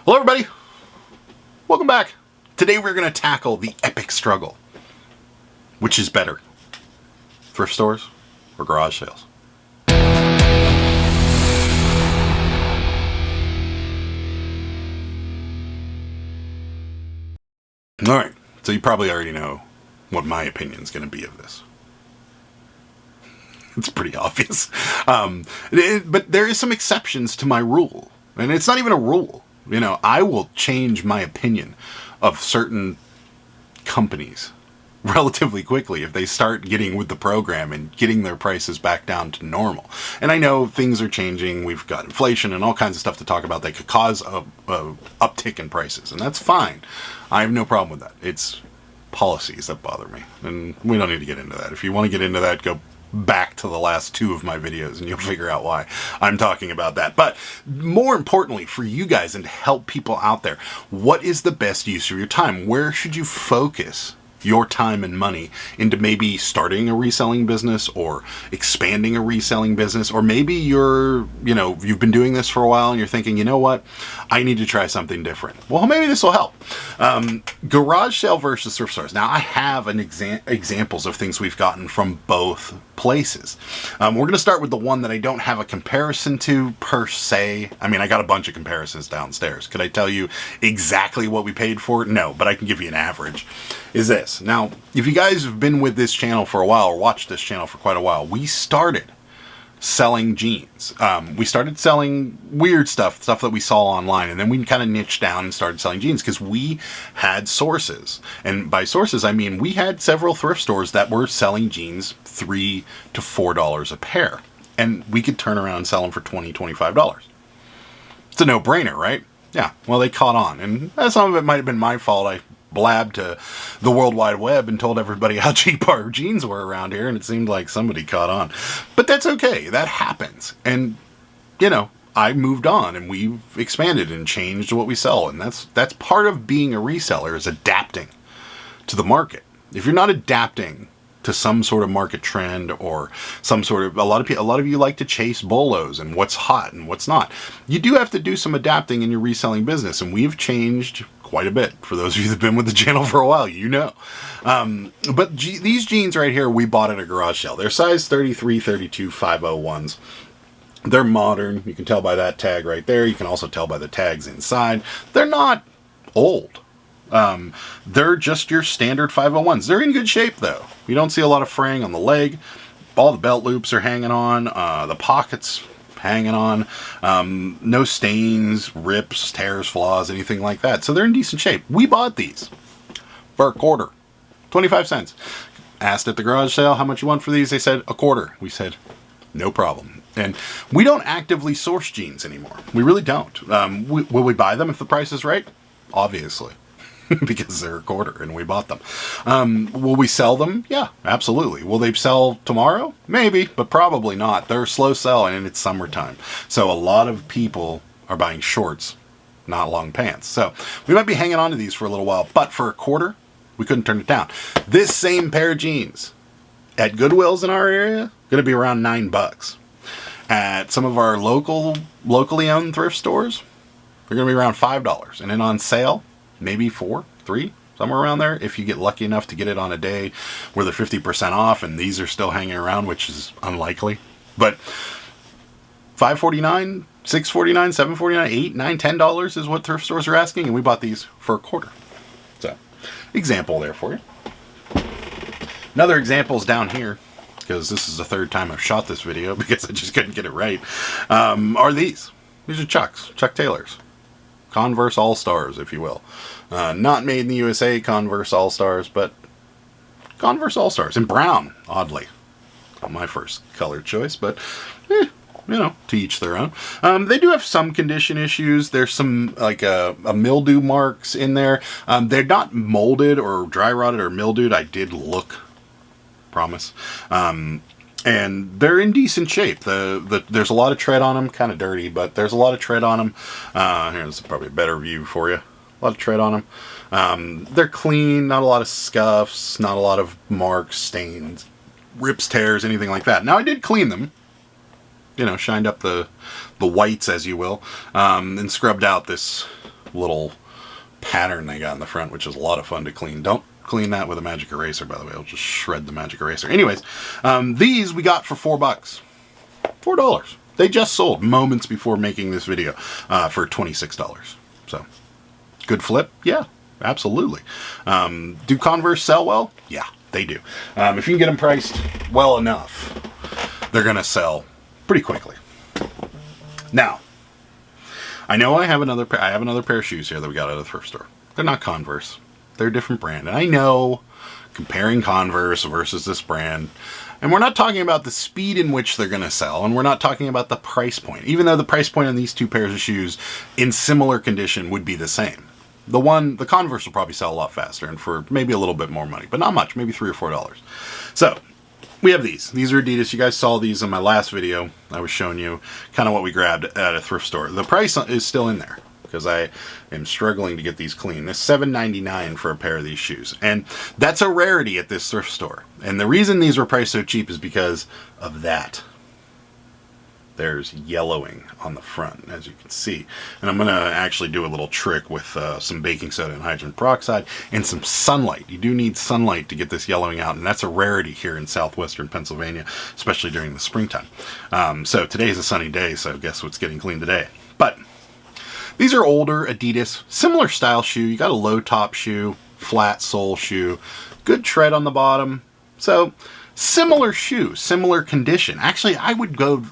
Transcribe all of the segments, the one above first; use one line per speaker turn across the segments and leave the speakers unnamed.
Hello everybody, welcome back. Today we're going to tackle the epic struggle. Which is better, thrift stores or garage sales? Alright, so you probably already know what my opinion is going to be of this. It's pretty obvious. But there is some exceptions to my rule. And it's not even a rule. You know, I will change my opinion of certain companies relatively quickly if they start getting with the program and getting their prices back down to normal. And I know things are changing. We've got inflation and all kinds of stuff to talk about that could cause a uptick in prices. And that's fine. I have no problem with that. It's policies that bother me. And we don't need to get into that. If you want to get into that, go back to the last two of my videos and you'll figure out why I'm talking about that. But more importantly for you guys and to help people out there, what is the best use of your time? Where should you focus your time and money into maybe starting a reselling business or expanding a reselling business? Or maybe you've been doing this for a while and you're thinking, you know what, I need to try something different. Well, maybe this will help. Garage sale versus thrift stores. Now I have examples of things we've gotten from both places. We're going to start with the one that I don't have a comparison to per se. I mean, I got a bunch of comparisons downstairs. Could I tell you exactly what we paid for it? No, but I can give you an average. Is this. Now, if you guys have been with this channel for a while or watched this channel for quite a while, we started selling jeans. We started selling weird stuff that we saw online, and then we kind of niched down and started selling jeans because we had sources. And by sources, I mean we had several thrift stores that were selling jeans $3 to $4 a pair. And we could turn around and sell them for $20, $25. It's a no-brainer, right? Yeah, well, they caught on. And some of it might have been my fault. I blabbed to the World Wide Web and told everybody how cheap our jeans were around here, and it seemed like somebody caught on. But that's okay. That happens. And, you know, I moved on, and we've expanded and changed what we sell. And that's part of being a reseller, is adapting to the market. If you're not adapting to some sort of market trend or some sort of, a lot of you like to chase bolos and what's hot and what's not. You do have to do some adapting in your reselling business, and we've changed quite a bit. For those of you that have been with the channel for a while, you know. But these jeans right here, we bought at a garage sale. They're size 33, 32, 501s. They're modern. You can tell by that tag right there. You can also tell by the tags inside. They're not old. They're just your standard 501s. They're in good shape though. You don't see a lot of fraying on the leg. All the belt loops are hanging on. The pockets hanging on. No stains, rips, tears, flaws, anything like that. So they're in decent shape. We bought these for a quarter, 25 cents. Asked at the garage sale how much you want for these. They said a quarter. We said no problem. And we don't actively source jeans anymore. We really don't. Will we buy them if the price is right? Obviously. Because they're a quarter and we bought them. Will we sell them? Yeah, absolutely. Will they sell tomorrow? Maybe, but probably not. They're slow selling and it's summertime. So a lot of people are buying shorts, not long pants. So we might be hanging on to these for a little while, but for a quarter, we couldn't turn it down. This same pair of jeans at Goodwills in our area, going to be around $9. At some of our locally owned thrift stores, they're going to be around $5. And then on sale, maybe $4, $3, somewhere around there, if you get lucky enough to get it on a day where they're 50% off and these are still hanging around, which is unlikely. But $5.49, $6.49, $7.49, $8, $9, $10 is what thrift stores are asking, and we bought these for a quarter. So, example there for you. Another example is down here, because this is the third time I've shot this video because I just couldn't get it right, are these. These are Chuck Taylors. Converse All-Stars, if you will. Not made in the USA Converse All-Stars, but Converse All-Stars. In brown, oddly. Not my first color choice, but, you know, to each their own. They do have some condition issues. There's some, like, a mildew marks in there. They're not molded or dry rotted or mildewed. I did look. Promise. And they're in decent shape. There's a lot of tread on them. Kind of dirty, but there's a lot of tread on them. Here's probably a better view for you. A lot of tread on them. They're clean. Not a lot of scuffs. Not a lot of marks, stains, rips, tears, anything like that. Now, I did clean them. You know, shined up the whites, as you will, and scrubbed out this little pattern they got in the front, which is a lot of fun to clean. Don't clean that with a magic eraser, by the way. It'll just shred the magic eraser. Anyways, these we got for $4. $4. They just sold moments before making this video for $26. So, good flip? Yeah, absolutely. Do Converse sell well? Yeah, they do. If you can get them priced well enough, they're going to sell pretty quickly. Now, I know I have another pair of shoes here that we got at a thrift store. They're not Converse. They're a different brand. And I know, comparing Converse versus this brand, and we're not talking about the speed in which they're going to sell, and we're not talking about the price point, even though the price point on these two pairs of shoes in similar condition would be the same. The Converse will probably sell a lot faster and for maybe a little bit more money, but not much, maybe $3 or $4. So, we have these. These are Adidas. You guys saw these in my last video. I was showing you kind of what we grabbed at a thrift store. The price is still in there because I am struggling to get these clean. It's $7.99 for a pair of these shoes. And that's a rarity at this thrift store. And the reason these were priced so cheap is because of that. There's yellowing on the front, as you can see. And I'm going to actually do a little trick with some baking soda and hydrogen peroxide and some sunlight. You do need sunlight to get this yellowing out, and that's a rarity here in southwestern Pennsylvania, especially during the springtime. So today's a sunny day, so guess what's getting clean today? But these are older Adidas, similar style shoe. You got a low top shoe, flat sole shoe, good tread on the bottom. So similar shoe, similar condition. Actually, I would go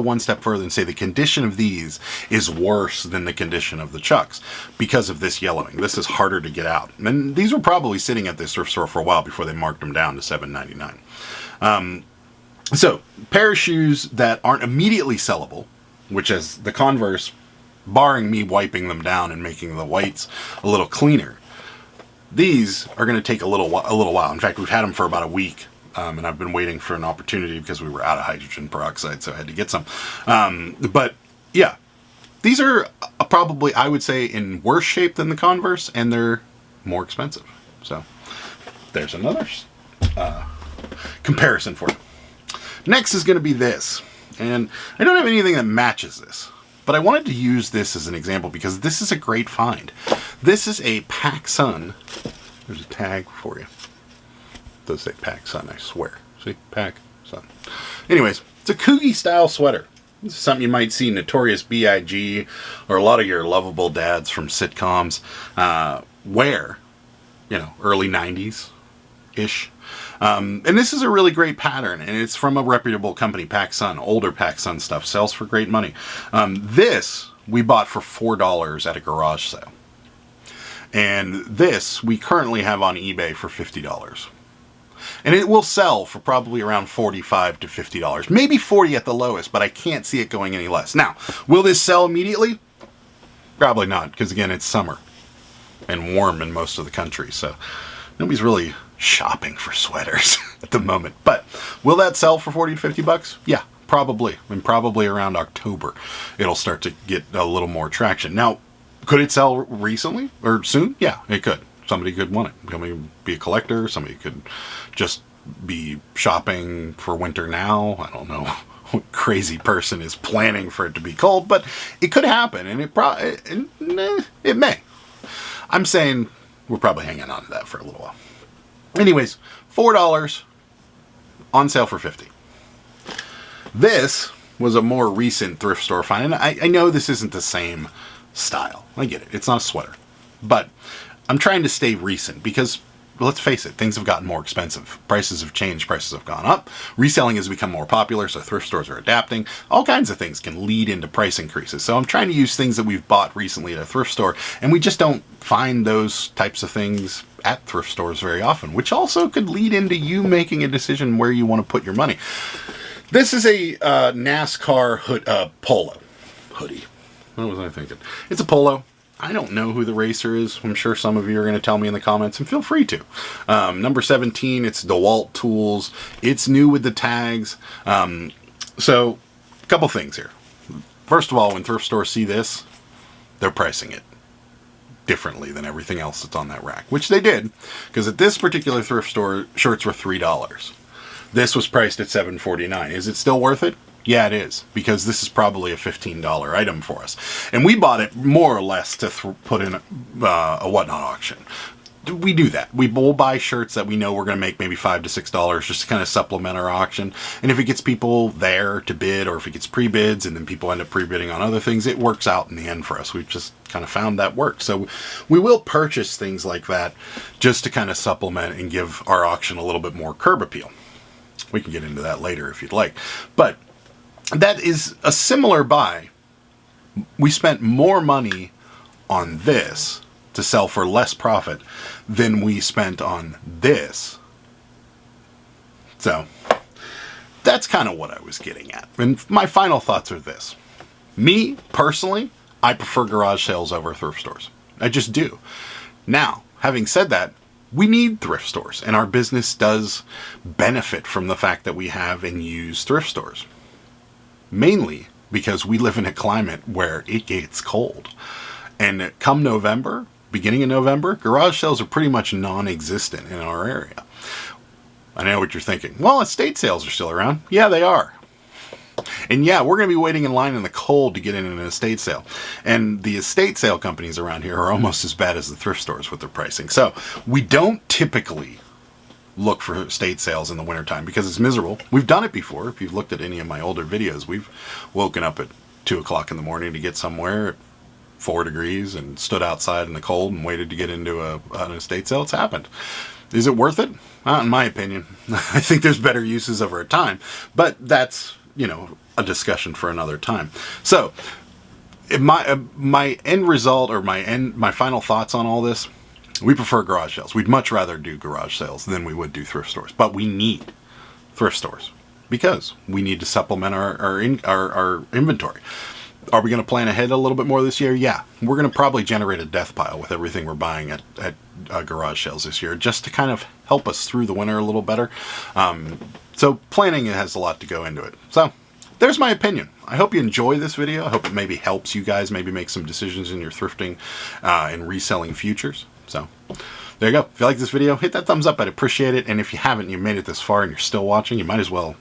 one step further and say the condition of these is worse than the condition of the Chucks because of this yellowing. This is harder to get out. And these were probably sitting at this thrift store for a while before they marked them down to $7.99. So, pair of shoes that aren't immediately sellable, which is the Converse, barring me wiping them down and making the whites a little cleaner. These are going to take a little while. In fact, we've had them for about a week. And I've been waiting for an opportunity because we were out of hydrogen peroxide, so I had to get some. But yeah, these are probably, I would say, in worse shape than the Converse, and they're more expensive. So there's another comparison for you. Next is going to be this. And I don't have anything that matches this, but I wanted to use this as an example because this is a great find. This is a Pacsun. There's a tag for you. Does say Pacsun, I swear. See? Pacsun. Anyways, it's a Coogie style sweater. This is something you might see Notorious B.I.G. or a lot of your lovable dads from sitcoms wear, early 90s-ish. And this is a really great pattern, and it's from a reputable company, Pacsun. Older Pacsun stuff sells for great money. This we bought for $4 at a garage sale. And this we currently have on eBay for $50. And it will sell for probably around $45 to $50. Maybe $40 at the lowest, but I can't see it going any less. Now, will this sell immediately? Probably not, because again, it's summer and warm in most of the country. So nobody's really shopping for sweaters at the moment. But will that sell for $40 to $50? Yeah, probably. And probably around October, it'll start to get a little more traction. Now, could it sell recently or soon? Yeah, it could. Somebody could want it. Somebody be a collector. Somebody could just be shopping for winter now. I don't know what crazy person is planning for it to be cold, but it could happen, and it may. I'm saying we're probably hanging on to that for a little while. Anyways, $4 on sale for $50. This was a more recent thrift store find, and I know this isn't the same style. I get it. It's not a sweater, but I'm trying to stay recent because, let's face it, things have gotten more expensive. Prices have changed. Prices have gone up. Reselling has become more popular, so thrift stores are adapting. All kinds of things can lead into price increases. So I'm trying to use things that we've bought recently at a thrift store, and we just don't find those types of things at thrift stores very often, which also could lead into you making a decision where you want to put your money. This is a NASCAR polo hoodie. What was I thinking? It's a polo. I don't know who the racer is. I'm sure some of you are going to tell me in the comments, and feel free to. Number 17, it's DeWalt Tools. It's new with the tags. So, a couple things here. First of all, when thrift stores see this, they're pricing it differently than everything else that's on that rack, which they did, because at this particular thrift store, shirts were $3. This was priced at $7.49. Is it still worth it? Yeah, it is, because this is probably a $15 item for us. And we bought it more or less to put in a whatnot auction. We do that. We'll buy shirts that we know we're going to make maybe $5 to $6 just to kind of supplement our auction. And if it gets people there to bid, or if it gets pre-bids and then people end up pre-bidding on other things, it works out in the end for us. We've just kind of found that works. So we will purchase things like that just to kind of supplement and give our auction a little bit more curb appeal. We can get into that later if you'd like. But that is a similar buy. We spent more money on this to sell for less profit than we spent on this. So that's kind of what I was getting at. And my final thoughts are this. Me, personally, I prefer garage sales over thrift stores. I just do. Now, having said that, we need thrift stores, and our business does benefit from the fact that we have and use thrift stores. Mainly because we live in a climate where it gets cold. And come November, beginning of November, garage sales are pretty much non-existent in our area. I know what you're thinking. Well, estate sales are still around. Yeah, they are. And yeah, we're going to be waiting in line in the cold to get in an estate sale. And the estate sale companies around here are almost as bad as the thrift stores with their pricing. So we don't typically look for estate sales in the wintertime because it's miserable. We've done it before. If you've looked at any of my older videos, we've woken up at 2 o'clock in the morning to get somewhere 4 degrees and stood outside in the cold and waited to get into an estate sale. It's happened. Is it worth it? Not in my opinion. I think there's better uses of our time, but that's, a discussion for another time. So my end result, or my final thoughts on all this, we prefer garage sales. We'd much rather do garage sales than we would do thrift stores, but we need thrift stores because we need to supplement our inventory. Are we going to plan ahead a little bit more this year? Yeah. We're going to probably generate a death pile with everything we're buying at garage sales this year, just to kind of help us through the winter a little better. So planning has a lot to go into it. So there's my opinion. I hope you enjoy this video. I hope it maybe helps you guys maybe make some decisions in your thrifting and reselling futures. So there you go. If you like this video, hit that thumbs up. I'd appreciate it. And if you haven't, you made it this far and you're still watching, you might as well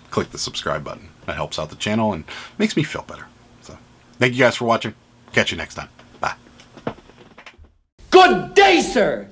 click the subscribe button. That helps out the channel and makes me feel better. Thank you guys for watching. Catch you next time. Bye.
Good day, sir!